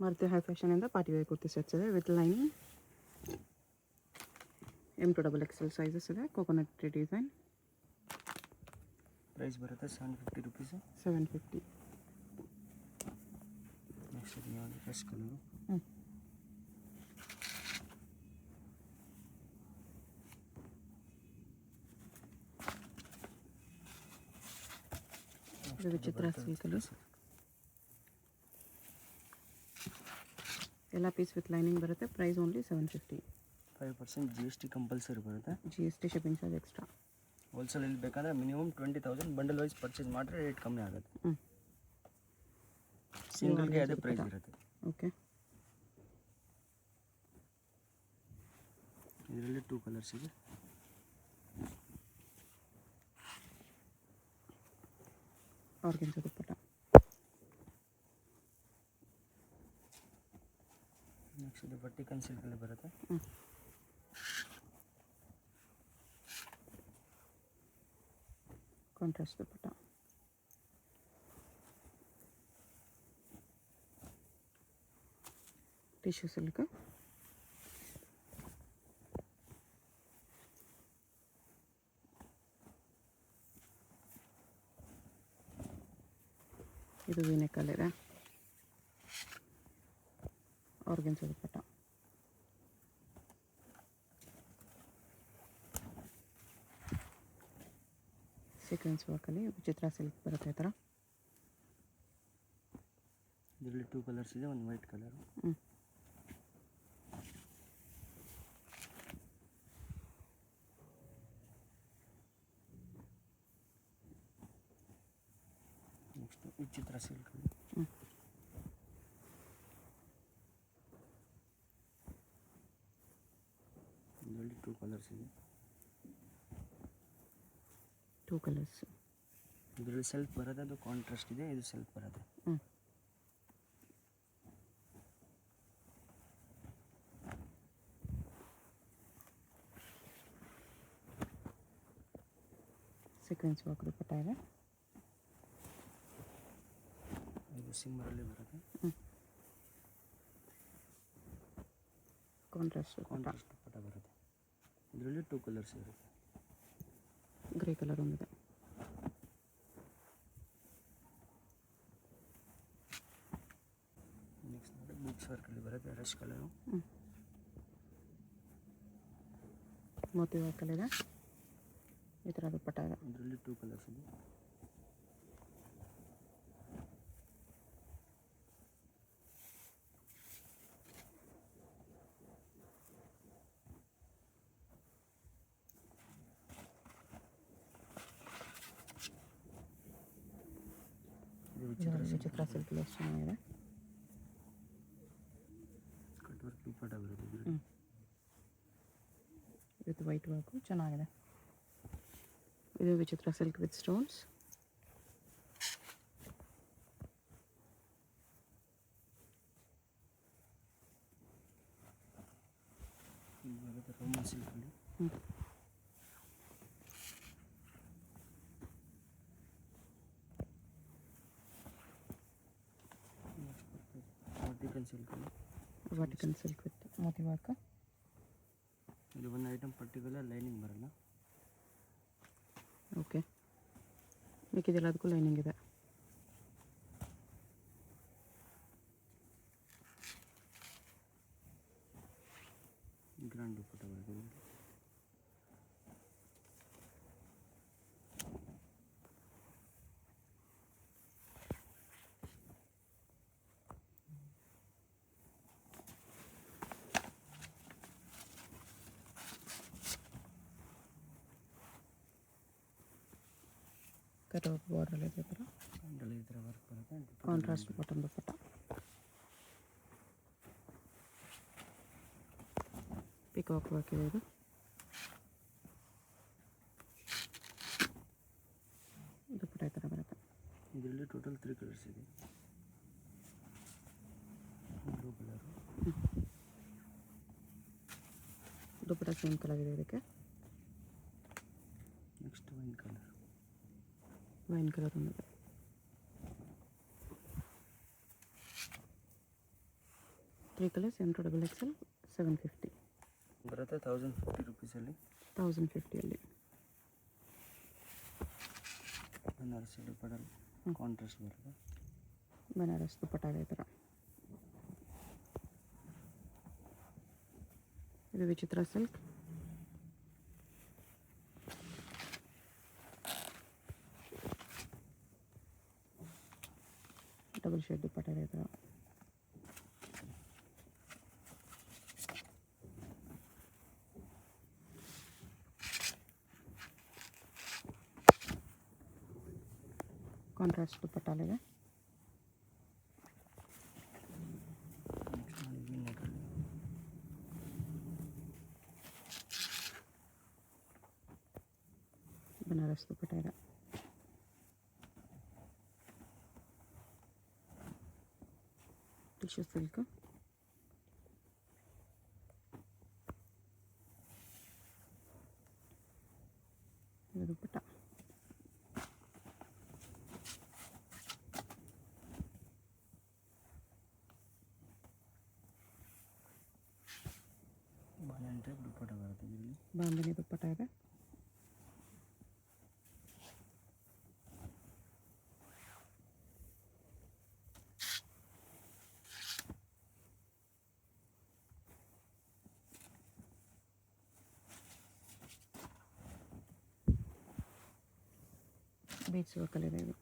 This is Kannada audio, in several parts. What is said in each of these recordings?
ಮಾರುತಿ ಹೈ ಫ್ಯಾಷನಿಂದ ಪಾರ್ಟಿ ವೇರ್ ಕುರ್ತಿ ಸೆಟ್ಸ್ ಇದೆ ವಿತ್ ಲೈನಿಂಗ್. M2XXL ಸೈಜಸ್ ಇದೆ. Coconut design. ಪ್ರೈಸ್ ಬರುತ್ತೆ 750 ರುಪೀಸು. 750. ನೆಕ್ಸ್ಟ್ ಇದು ಯಾವುದು ಫಸ್ಟ್ ಕಲರು. ಇದು ವಿಚಿತ್ರ ಸಿಲ್ಕಲ್ಲಿ ಎಲ್ಲ ಪೀಸ್ ವಿತ್ ಲೈನಿಂಗ್ ಬರುತ್ತೆ. Price only 750. 5% GST ಕಂಪಲ್ಸರಿ ಬರುತ್ತೆ. GST shipping charge extra. ಹೋಲ್ಸೇಲಲ್ಲಿ ಬೇಕಂದರೆ ಮಿನಿಮಮ್ 20,000 ಬಂಡಲ್ ವೈಸ್ ಪರ್ಚೇಸ್ ಮಾಡಿದ್ರೆ ರೇಟ್ ಕಮ್ಮಿ ಆಗುತ್ತೆ. ಸಿಂಗಲ್ಗೆ ಅದೇ ಪ್ರೈಸ್ ಇರುತ್ತೆ. ಓಕೆ. ಇದರಲ್ಲಿ 2 ಕಲರ್ಸ್ ಇದೆ. ಆರ್ಗೆನ್ಜಾ ದುಪ್ಪಟ್ಟ. ನೆಕ್ಸ್ಟ್ ಇದು ವರ್ಟಿಕಲ್ ಸಿಲ್ಕಲ್ಲಿ ಬರುತ್ತೆ. ಕಾಂಟ್ರಾಸ್ಟ್ ದುಪ್ಪಟ್ಟ. Tissue silk. ಇದು ವಿನೆಕ್ಕಲ್ಲಿದೆ. ಆರ್ಗೆನ್ಜಾ ದುಪ್ಪಟ್ಟ. ಸೀಕ್ವೆನ್ಸ್ ವರ್ಕಲ್ಲಿ ವಿಚಿತ್ರ ಸಿಲ್ಕ್ ಬರುತ್ತೆ ಈ ಥರ. ಇದರಲ್ಲಿ 2 ಕಲರ್ಸ್ ಇದೆ. ಒಂದು ವೈಟ್ ಕಲರು. ನೆಕ್ಸ್ಟ್ ವಿಚಿತ್ರ ಸಿಲ್ಕ್. ಇದರಲ್ಲಿ 2 ಕಲರ್ಸ್ ಇದೆ. 2 ಕಲರ್ಸ್. ಇದರಲ್ಲಿ ಸೆಲ್ಫ್ ಬರುತ್ತೆ. ಅದು ಕಾಂಟ್ರಾಸ್ಟ್ ಇದೆ. ಇದು ಸೆಲ್ಫ್ ಬರುತ್ತೆ. ಸೀಕ್ವೆನ್ಸ್ ವರ್ಕ್ ದುಪ್ಪಟ್ಟ ಇದೆ. ಇದು ಸಿಮ್ಮರಲ್ಲಿ ಬರುತ್ತೆ. ಕಾಂಟ್ರಾಸ್ಟ್ ದುಪ್ಪಟ್ಟ ಬರುತ್ತೆ. ಇದರಲ್ಲಿ 2 ಕಲರ್ಸ್ ಇರುತ್ತೆ. ಗ್ರೇ ಕಲರ್ ಒಂದಿದೆ. ನೆಕ್ಸ್ಟ್ ನೋಡಿ ಬುಕ್ಸ್ ವರ್ಕಲ್ಲಿ ಬರುತ್ತೆ. ರೆಶ್ ಕಲರು. ಮೋತಿ ವರ್ಕಲ್ಲಿದೆ. ಈ ಥರ ದುಪ್ಪಟ್ಟ ಇದೆ. ಇದರಲ್ಲಿ 2 ಕಲರ್ಸ್ ಇದೆ. ವಿಚಿತ್ರ ಸಿಲ್ಕಲ್ಲಿ ಎಷ್ಟು ಚೆನ್ನಾಗಿದೆ. ಕಟ್ ವರ್ಕ್ ದುಪ್ಪಟ್ಟ ಬರುತ್ತೆ. ವಿತ್ ವೈಟ್ ವರ್ಕು ಚೆನ್ನಾಗಿದೆ. ಇದು ವಿಚಿತ್ರ ಸಿಲ್ಕ್ ವಿತ್ ಸ್ಟೋನ್ಸ್. ಬರುತ್ತೆ ರೋಮನ್ ಸಿಲ್ಕಲ್ಲಿ. ವರ್ಟಿಕಲ್ ಸಿಲ್ಕಲ್ಲಿ. ವರ್ಟಿಕಲ್ ಸಿಲ್ಕ್ ವಿತ್ ಮೋತಿ ವರ್ಕ್. ಇದು ಒಂದು ಐಟಮ್ ಪರ್ಟಿಕ್ಯುಲರ್ ಲೈನಿಂಗ್ ಬರಲ್ಲ. ಓಕೆ. ಮಿಕ್ಕಿದೆಲ್ಲ ಅದಕ್ಕೂ ಲೈನಿಂಗ್ ಇದೆ. ಗ್ರ್ಯಾಂಡ್ ದುಪ್ಪಟ್ಟ ಬರುತ್ತೆ. ಕಟ್ ವರ್ಕ್ ಬಾರ್ಡರ್ ಇದೆ ಥರ. ಈ ಥರ ವರ್ಕ್ ಬರುತ್ತೆ. Contrast bottom dupatta. Peacock work ಇದೆ ಇದು. ದುಪ್ಪಟ್ಟ ಈ ಥರ ಬರುತ್ತೆ. ಇದರಲ್ಲಿ ಟೋಟಲ್ 3 ಕಲರ್ಸ್ ಇದೆ. Blue colour. Dupatta same colour ಇದೆ ಇದಕ್ಕೆ. Next wine colour. Wine colour ಒಂದಿದೆ. 3 ಕಲರ್ಸ್ M2 XXL 750 ಬರುತ್ತೆ 1050 ರುಪೀಸಲ್ಲಿ. 1050ಅಲ್ಲಿ ಬನಾರಸಿ ದುಪ್ಪಟ್ಟಲ್ಲಿ ಕಾಂಟ್ರಾಸ್ಟ್ ಬರುತ್ತೆ. ಬನಾರಸ್ ದುಪ್ಪಟ್ಟ ಇದೆ ಈ ಥರ. ಇದು ವಿಚಿತ್ರ ಸಿಲ್ಕ್. ಡಬಲ್ ಶೇಡ್ ದುಪ್ಪಟ್ಟ ಇದೆ ಈ ಥರ. ಕಾಂಟ್ರಾಸ್ಟ್ ದುಪ್ಪಟ್ಟಲ್ಲಿದೆ. ಬನಾರಸ್ ದುಪ್ಪಟ್ಟ ಇದೆ. Tissue silk. ಇದು ದುಪ್ಪಟ್ಟ. ಬಾಂಧನಿ ಟೈಪ್ ದುಪ್ಪಟ್ಟ ಬರುತ್ತೆ ಇದರಲ್ಲಿ. ಬಾಂಧನಿ ದುಪ್ಪಟ್ಟ ಇದೆ. ಬೀಚ್ ವರ್ಕಲ್ಲಿದೆ ಇದು.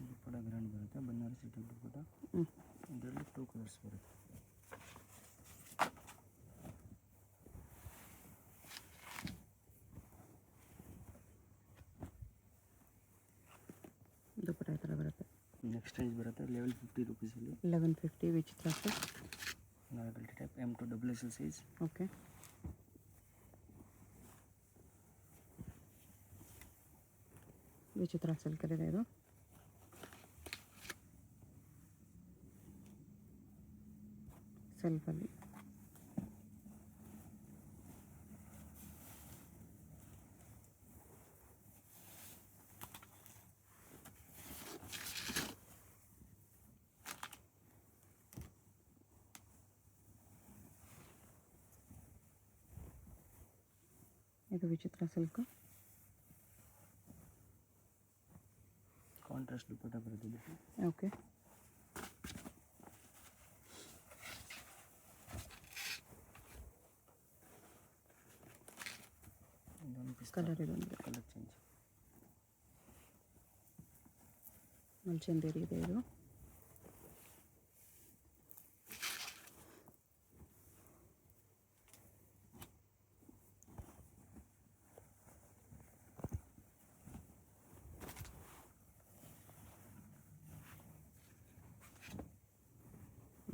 ದುಪ್ಪಟ್ಟ ಗ್ರ್ಯಾಂಡ್ ಬರುತ್ತೆ. ಬನಾರಸಿ ಟೈಪ್ ದುಪ್ಪಟ್ಟ. ಇದರಲ್ಲಿ 2 ಕಲರ್ಸ್ ಬರುತ್ತೆ. ದುಪ್ಪಟ್ಟ ಈ ಥರ ಬರುತ್ತೆ. ನೆಕ್ಸ್ಟ್ ರೇಂಜ್ ಬರುತ್ತೆ 1150 ರುಪೀಸಲ್ಲಿ. 1150 ವಿಚಿತ್ರ silk. Normal type M2 size. Okay. ವಿಚಿತ್ರ ಸಿಲ್ಕಲ್ಲಿದೆ ಇದು. ಸೆಲ್ಫಲ್ಲಿ ಇದು ವಿಚಿತ್ರ ಸಿಲ್ಕ್. ಕಾಂಟ್ರಾಸ್ಟ್ ದುಪ್ಪಟ್ಟ ಬರುತ್ತೆ ಇದಕ್ಕೆ. ಓಕೆ. ಕಲರ್ ಇದೊಂದು ಕಲರ್ ಚೇಂಜ್. ಮಲ್ಚಂದೇರಿ ಇದೆ ಇದು.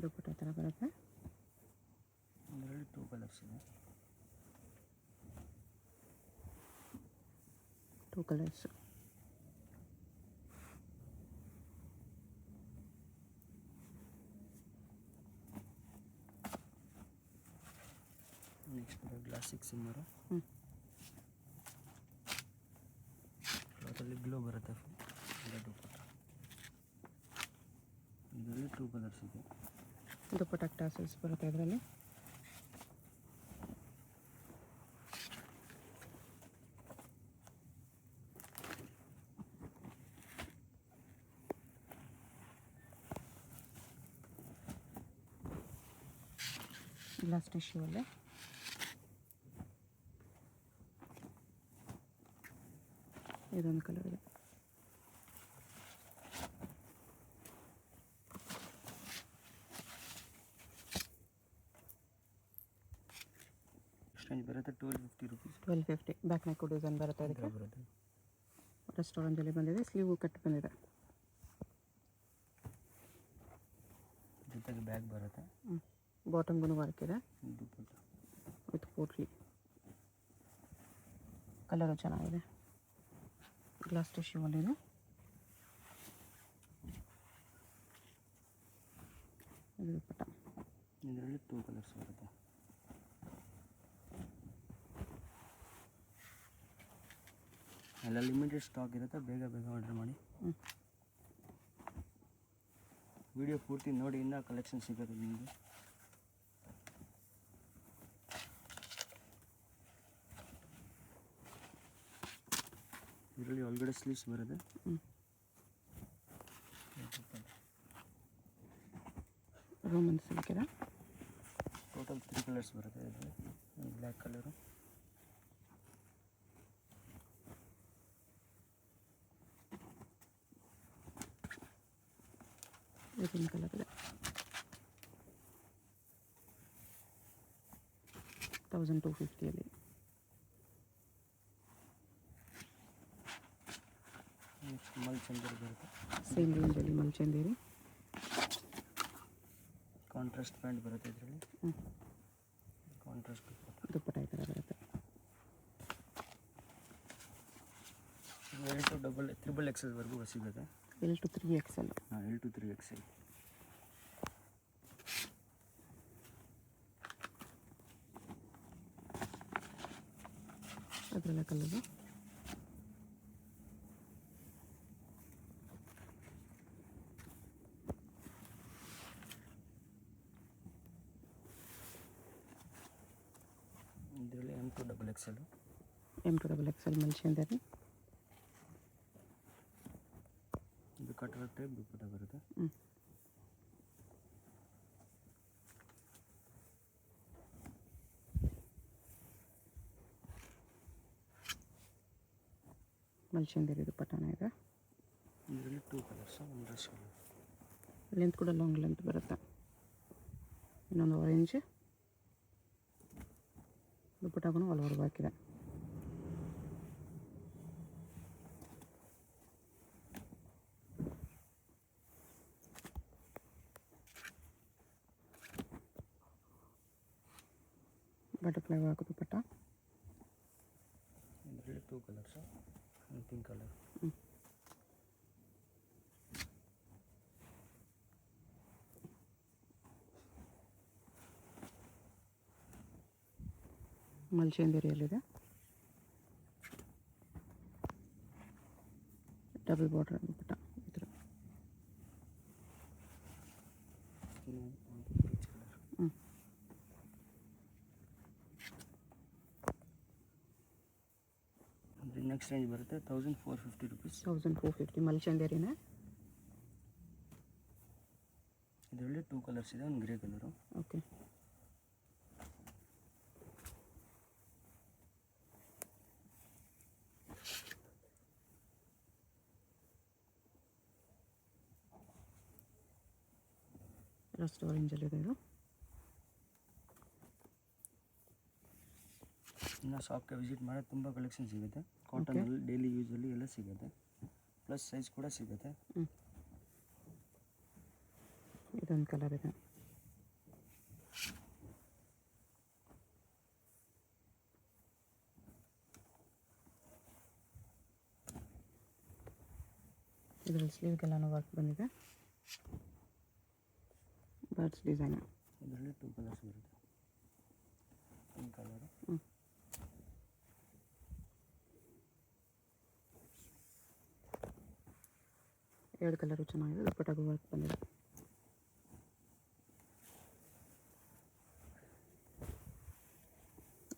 ದುಪ್ಪಟ್ಟ ಥರ ಬರುತ್ತೆ. ಇದರಲ್ಲಿ 2 ಕಲರ್ಸ್ ಇದೆ. 2 ಕಲರ್ಸ್. Next classic shimmer. ಕ್ಲಾತಲ್ಲಿ ಗ್ಲೋ ಬರುತ್ತೆ. ದುಪ್ಪಟ್ಟ ಇದರಲ್ಲಿ 2 ಕಲರ್ಸ್ ಇದೆ. ದುಪ್ಪಟ್ಟ ಟಾಸಲ್ಸ್ ಬರುತ್ತೆ ಇದರಲ್ಲಿ. ಗ್ಲಾಸ್ ಟಿಶ್ಯೂ ಅಲ್ಲೇ. ಇದೊಂದು ಕಲರ್ ಇದೆ. ರೇಂಜ್ ಬರುತ್ತೆ 1250 ರುಪೀಸ್. 1250. ಬ್ಯಾಕ್ ನೆಕ್ ಡಿಸೈನ್ ಬರುತ್ತೆ ಇದಕ್ಕೆ. ಬರುತ್ತೆ. ರೆಸ್ಟೋರೆಂಟಲ್ಲಿ ಬಂದಿದೆ. ಸ್ಲೀವ್ ಕಟ್ ಬಂದಿದೆ. ಜೊತೆಗೆ ಬ್ಯಾಗ್ ಬರುತ್ತೆ. ಬಾಟಮ್ಗೂ ವರ್ಕ್ ಇದೆ ದುಪ್ಪಟ್ಟ ವಿತ್ ಪೋಟ್ಲಿ. ಕಲರು ಚೆನ್ನಾಗಿದೆ. ಗ್ಲಾಸ್ ಟಿಶ್ಯೂ ಅಲ್ಲಿದೆ. ಇದು ದುಪ್ಪಟ್ಟ. ಇದರಲ್ಲಿ 2 ಕಲರ್ಸ್ ಬರುತ್ತೆ. ಎಲ್ಲ ಲಿಮಿಟೆಡ್ ಸ್ಟಾಕ್ ಇರುತ್ತೆ. ಬೇಗ ಬೇಗ ಆರ್ಡರ್ ಮಾಡಿ. ವಿಡಿಯೋ ಪೂರ್ತಿ ನೋಡಿ ಇನ್ನೂ ಕಲೆಕ್ಷನ್ ಸಿಗೋದು ನಿಮಗೆ. ಇದರಲ್ಲಿ ಒಳಗಡೆ ಸ್ಲೀವ್ಸ್ ಬರುತ್ತೆ. ರೋಮನ್ ಸಿಲ್ಕ್ ಇದೆ. ಟೋಟಲ್ 3 ಕಲರ್ಸ್ ಬರುತ್ತೆ ಇದರಲ್ಲಿ. ಬ್ಲ್ಯಾಕ್ ಕಲರು, ಗ್ರೀನ್ ಕಲರ್ ಇದೆ. 1250 ನೆಕ್ಸ್ಟ್ ಮಲ್ಚಂದರಿ ಬರುತ್ತೆ. ಸೇಮ್ ರೇಂಜಲ್ಲಿ ಮಲ್ಚಂದೇರಿ. ಕಾಂಟ್ರಾಸ್ಟ್ ಪ್ಯಾಂಟ್ ಬರುತ್ತೆ ಇದರಲ್ಲಿ. ಕಾಂಟ್ರಾಸ್ಟ್ ದುಪ್ಪಟ್ಟ ಈ ಥರ ಬರುತ್ತೆ. L to triple XL ವರೆಗೂ ಸಿಗುತ್ತೆ. L to 3XL. ಹಾಂ, L to 3XL. ಅದರಲ್ಲ ಕಲರು. ಇದರಲ್ಲಿ M to double XL. M to double XL ಮಲ್ಚಂದೇರಿ. ಇದು ಕಟ್ವರ್ಕ್ ಟೈಪ್ ದುಪ್ಪಟ್ಟ ಬರುತ್ತೆ. ಮಲ್ಚಂದೇರಿ ದುಪ್ಪಟ್ಟನ ಇದೆ. ಇದರಲ್ಲಿ 2 ಕಲರ್ಸ್, ಒಂದು ಡ್ರೆಸ್ ಕಲರ್. ಲೆಂತ್ ಕೂಡ ಲಾಂಗ್ ಲೆಂತ್ ಬರುತ್ತೆ. ಇನ್ನೊಂದು ಆರೆಂಜ್. ದುಪ್ಪಟ್ಟಗೂ ಆಲ್ ಓವರ್ ವರ್ಕ್ ಇದೆ. ಬಟರ್ಫ್ಲೈ ವರ್ಕ್ ದುಪ್ಪಟ್ಟ. ಇದರಲ್ಲಿ 2 ಕಲರ್ಸ್, ಒಂದು ಪಿಂಕ್ ಕಲರ್. ಮಲ್ಚಂದೇರಿಯಲ್ಲಿದೆ. ಡಬಲ್ ಬಾರ್ಡರ್ ದುಪ್ಪಟ್ಟ ಈ ಥರ. ನೆಕ್ಸ್ಟ್ ರೇಂಜ್ ಬರುತ್ತೆ 1450 ರುಪೀಸ್. 1450 ಮಲ್ಚಂದೇರಿನ. ಇದರಲ್ಲಿ 2 ಕಲರ್ಸ್ ಇದೆ, ಒಂದು ಗ್ರೇ ಕಲರು. ಓಕೆ. ರಸ್ಟ್ ಆರೆಂಜಲ್ಲಿದೆ ಇದು. ಇನ್ನು ಶಾಪ್ಗೆ ವಿಸಿಟ್ ಮಾಡೋದು ತುಂಬ ಕಲೆಕ್ಷನ್ ಸಿಗುತ್ತೆ. ಕಾಟನಲ್ಲಿ ಡೈಲಿ ಯೂಸಲ್ಲಿ ಎಲ್ಲ ಸಿಗುತ್ತೆ. ಪ್ಲಸ್ ಸೈಜ್ ಕೂಡ ಸಿಗುತ್ತೆ. ಇದೊಂದು ಕಲರ್ ಇದೆ. ಇದರಲ್ಲಿ ಸ್ಲೀವ್ಗೆಲ್ಲನೂ ವರ್ಕ್ ಬಂದಿದೆ. Birds design. ಇದರಲ್ಲಿ 2 ಕಲರ್ಸ್ ಬರುತ್ತೆ. ಪಿಂಕ್ ಕಲರು, ಎರಡು ಕಲರು ಚೆನ್ನಾಗಿದೆ. ದುಪ್ಪಟ್ಟಾಗೂ ವರ್ಕ್ ಬಂದಿದೆ.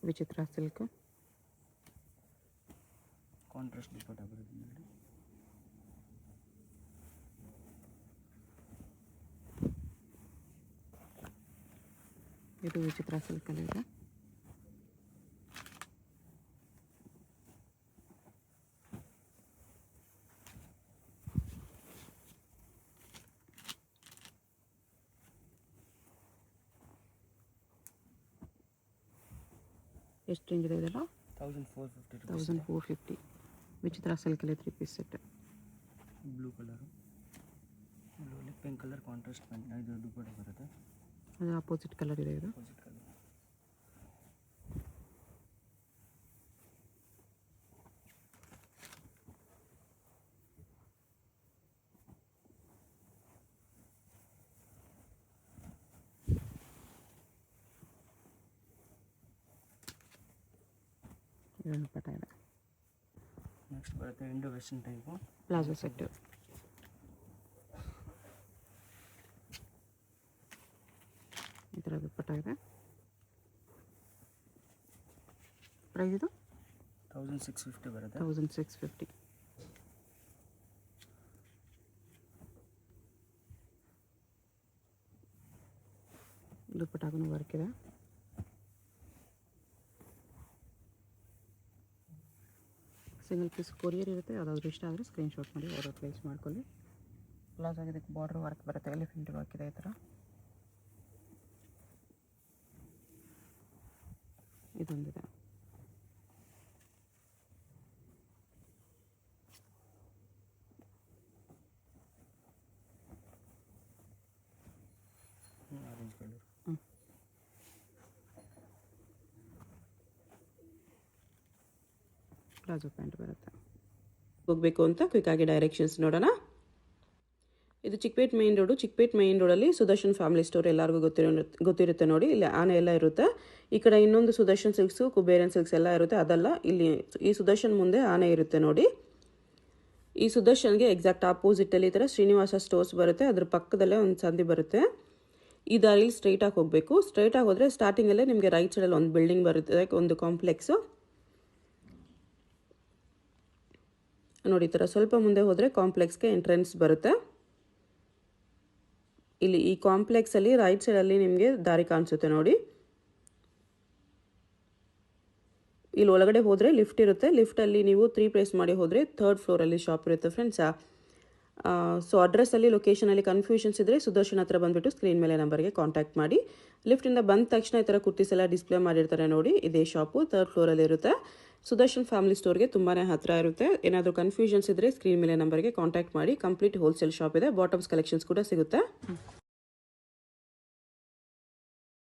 ವಿಚಿತ್ರ ಸಿಲ್ಕ್. ಕಾಂಟ್ರಾಸ್ಟ್ ದುಪ್ಪಟ್ಟ ಬರುತ್ತೆ ಇದರಲ್ಲಿ. ಇದು ವಿಚಿತ್ರ ಸಿಲ್ಕಲ್ಲಿ ಇದೆ. ಎಷ್ಟು ರೇಂಜ್ ಇದೆ ಇದೆಲ್ಲ? 1450 ರುಪೀಸ್. 1450. ವಿಚಿತ್ರ ಸಿಲ್ಕಲ್ಲಿ 3 ಪೀಸ್ ಸೆಟ್. ಬ್ಲೂ ಕಲರು, ಬ್ಲೂಲಿ ಪಿಂಕ್ ಕಲರ್ ಕಾಂಟ್ರಾಸ್ಟ್ ಪ್ಯಾಂಟ್. ಇದು ದುಪ್ಪಟ್ಟ ಬರುತ್ತೆ. ಅದು ಅಪೋಸಿಟ್ ಕಲರ್ ಇದೆ ಇದು. Opposite colour. ಇದೊಂದು ಪಟ ಇದೆ. ನೆಕ್ಸ್ಟ್ ಬರುತ್ತೆ Indo western type palazzo set. ಥರ ದುಪ್ಪಟ್ಟ ಇದೆ. ಪ್ರೈಸ್ ಇದು 1650 ಬರುತ್ತೆ. 1650. ದುಪ್ಪಟ್ಟಾಗೂ ವರ್ಕ್ ಇದೆ. ಸಿಂಗಲ್ ಪೀಸ್ ಕೊರಿಯರ್ ಇರುತ್ತೆ. ಯಾವುದಾದ್ರೂ ಇಷ್ಟ ಆದರೆ ಸ್ಕ್ರೀನ್ಶಾಟ್ ಮಾಡಿ ಆರ್ಡರ್ ಪ್ಲೇಸ್ ಮಾಡ್ಕೊಳ್ಳಿ. ಪ್ಲಾಜಾಗೆ ಇದಕ್ಕೆ ಬಾರ್ಡರ್ ವರ್ಕ್ ಬರುತ್ತೆ, ಎಲಿಫೆಂಟ್ ವರ್ಕ್ ಇದೆ ಈ ಥರ. ಇದೊಂದಿದೆ. Orange colour. ಪ್ಲಾಜೋ ಪ್ಯಾಂಟ್ ಬರುತ್ತೆ. ಹೋಗಬೇಕು ಅಂತ ಕ್ವಿಕ್ಕಾಗಿ ಡೈರೆಕ್ಷನ್ಸ್ ನೋಡೋಣ. ಇದು Chickpet main road. Chickpet main ರೋಡಲ್ಲಿ ಸುದರ್ಶನ್ ಫ್ಯಾಮಿಲಿ ಸ್ಟೋರ್ ಎಲ್ಲರಿಗೂ ಗೊತ್ತಿರುತ್ತೆ ನೋಡಿ. ಇಲ್ಲಿ ಆನೆ ಎಲ್ಲ ಇರುತ್ತೆ. ಈ ಕಡೆ ಇನ್ನೊಂದು ಸುದರ್ಶನ್ ಸಿಲ್ಕ್ಸು, ಕುಬೇರನ್ ಸಿಲ್ಕ್ಸ್ ಎಲ್ಲ ಇರುತ್ತೆ. ಅದಲ್ಲ, ಇಲ್ಲಿ ಈ ಸುದರ್ಶನ್ ಮುಂದೆ ಆನೆ ಇರುತ್ತೆ ನೋಡಿ. ಈ ಸುದರ್ಶನ್ಗೆ ಎಕ್ಸಾಕ್ಟ್ ಆಪೋಸಿಟಲ್ಲಿ ಈ ಥರ ಶ್ರೀನಿವಾಸ ಸ್ಟೋರ್ಸ್ ಬರುತ್ತೆ. ಅದ್ರ ಪಕ್ಕದಲ್ಲೇ ಒಂದು ಸಂದಿ ಬರುತ್ತೆ. ಈ ದಾರಿಲಿ ಸ್ಟ್ರೈಟಾಗಿ ಹೋಗಬೇಕು. ಸ್ಟ್ರೈಟಾಗಿ ಹೋದರೆ ಸ್ಟಾರ್ಟಿಂಗಲ್ಲೇ ನಿಮಗೆ ರೈಟ್ ಸೈಡಲ್ಲಿ ಒಂದು ಬಿಲ್ಡಿಂಗ್ ಬರುತ್ತೆ, ಒಂದು ಕಾಂಪ್ಲೆಕ್ಸು ನೋಡಿ. ಈ ಥರ ಸ್ವಲ್ಪ ಮುಂದೆ ಹೋದರೆ ಕಾಂಪ್ಲೆಕ್ಸ್ಗೆ ಎಂಟ್ರೆನ್ಸ್ ಬರುತ್ತೆ. ಇಲ್ಲಿ ಈ ಕಾಂಪ್ಲೆಕ್ಸಲ್ಲಿ ರೈಟ್ ಸೈಡಲ್ಲಿ ನಿಮಗೆ ದಾರಿ ಕಾಣಿಸುತ್ತೆ ನೋಡಿ. ಇಲ್ಲಿ ಒಳಗಡೆ ಹೋದರೆ ಲಿಫ್ಟ್ ಇರುತ್ತೆ. ಲಿಫ್ಟಲ್ಲಿ ನೀವು 3 ಪ್ರೆಸ್ ಮಾಡಿ ಹೋದರೆ 3rd ಫ್ಲೋರಲ್ಲಿ ಶಾಪ್ ಇರುತ್ತೆ ಫ್ರೆಂಡ್ಸಾ. ಸೊ ಅಡ್ರೆಸ್ಸಲ್ಲಿ ಲೊಕೇಶನಲ್ಲಿ ಕನ್ಫ್ಯೂಷನ್ಸ್ ಇದ್ದರೆ ಸುದರ್ಶನ್ ಹತ್ರ ಬಂದುಬಿಟ್ಟು ಸ್ಕ್ರೀನ್ ಮೇಲೆ ನಂಬರ್ಗೆ ಕಾಂಟ್ಯಾಕ್ಟ್ ಮಾಡಿ. ಲಿಫ್ಟಿಂದ ಬಂದ ತಕ್ಷಣ ಈ ಥರ ಕುರ್ತೀಸ್ ಎಲ್ಲ ಡಿಸ್ಪ್ಲೇ ಮಾಡಿರ್ತಾರೆ ನೋಡಿ. ಇದೇ ಶಾಪು 3rd ಫ್ಲೋರಲ್ಲಿ ಇರುತ್ತೆ. ಸುದರ್ಶನ್ ಫ್ಯಾಮಿಲಿ ಸ್ಟೋರ್ಗೆ ತುಂಬಾ ಹತ್ತಿರ ಇರುತ್ತೆ. ಏನಾದರೂ ಕನ್ಫ್ಯೂಷನ್ಸ್ ಇದ್ದರೆ ಸ್ಕ್ರೀನ್ ಮೇಲೆ ನಂಬರ್ಗೆ ಕಾಂಟ್ಯಾಕ್ಟ್ ಮಾಡಿ. ಕಂಪ್ಲೀಟ್ ಹೋಲ್ಸೇಲ್ ಶಾಪ್ ಇದೆ. ಬಾಟಮ್ಸ್ ಕಲೆಕ್ಷನ್ಸ್ ಕೂಡ ಸಿಗುತ್ತೆ.